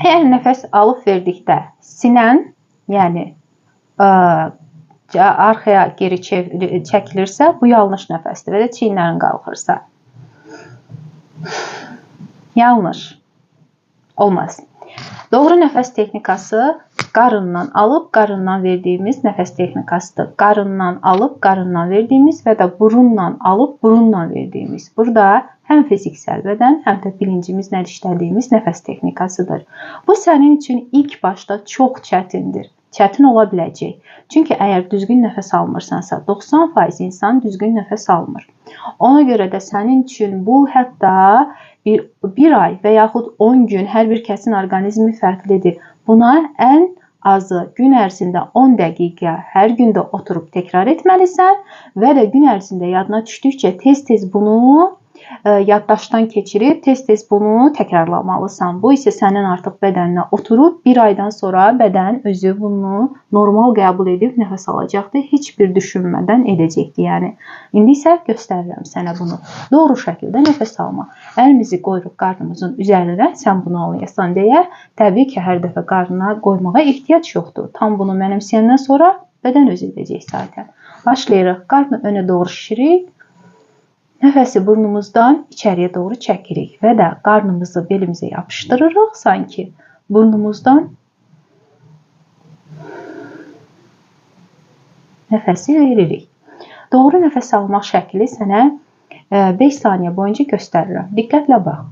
Əgər nəfəs alıb verdikdə sinən, yəni arxaya geri çəkilirsə, bu yanlış nəfəsdir və də çiyinlərin qalxırsa. Yanlış. Olmaz. Doğru nəfəs texnikası qarından alıb, qarından verdiyimiz nəfəs texnikasıdır. Qarından alıb, qarından verdiyimiz və də burunla alıb, burunla verdiyimiz. Burada həm fiziksel bədən, həm də bilincimizlə işlədiyimiz nəfəs texnikasıdır. Bu sənin üçün ilk başda çox çətindir. Çətin ola biləcək. Çünki əgər düzgün nəfəs almırsansa, 90% insan düzgün nəfəs almır. Ona görə də sənin üçün bu hətta bir ay və yaxud 10 gün hər bir kəsin orqanizmi fərqlidir. Buna ən azı gün ərzində 10 dəqiqə hər gündə oturub təkrar etməlisən və də gün ərzində yadına düşdükcə tez-tez bunu yaddaşdan keçirib tez-tez bunu təkrarlamalısan. Bu isə sənin artıq bədəninə oturub bir aydan sonra bədən özü bunu normal qəbul edib nəfəs alacaqdır. Heç bir düşünmədən edəcəkdir. Yəni indi isə göstərirəm sənə bunu. Doğru şəkildə nəfəs alma. Əlimizi qoyuruq qarnımızın üzərinə, sən bunu anlayasan deyə, təbii ki, hər dəfə qarnına qoymağa ehtiyac yoxdur. Tam bunu mənimsəyəndən sonra bədən özü edəcək zaten. Başlayırıq. Qarnı önə doğru şişirik. Nəfəsi burnumuzdan içəriyə doğru çəkirik və də qarnımızı belimizə yapışdırırıq. Sanki burnumuzdan nəfəsi veririk. Doğru nəfəs almaq şəkli sənə 5 saniyə boyunca göstərirəm. Diqqətlə bax.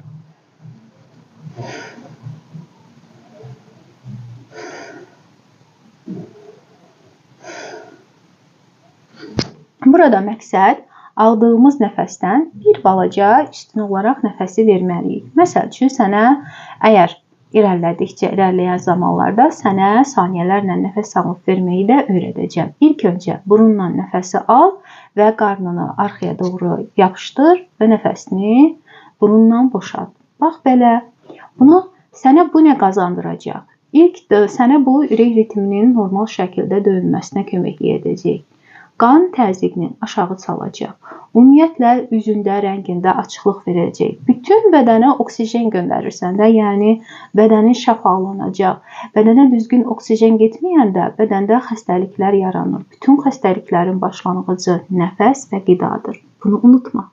Burada məqsəd aldığımız nəfəsdən bir balaca üstün olaraq nəfəsi verməliyik. Məsəl üçün, sənə əgər irəliləyən zamanlarda sənə saniyələrlə nəfəs alıb verməyi də öyrədəcəm. İlk öncə burunla nəfəsi al və qarnını arxaya doğru yapışdır və nəfəsini burunla boşalt. Bax belə. Sənə bu nə qazandıracaq? İlk sənə bu ürək ritminin normal şəkildə döyülməsinə kömək edəcək. Qan təzyiqini aşağı salacaq. Ümumiyyətlə, üzündə, rəngində açıqlıq verəcək. Bütün bədənə oksigen göndərirsən də, yəni bədənin şəfalanacaq. Bədənə düzgün oksigen getməyəndə bədəndə xəstəliklər yaranır. Bütün xəstəliklərin başlanğıcı nəfəs və qidadır. Bunu unutma.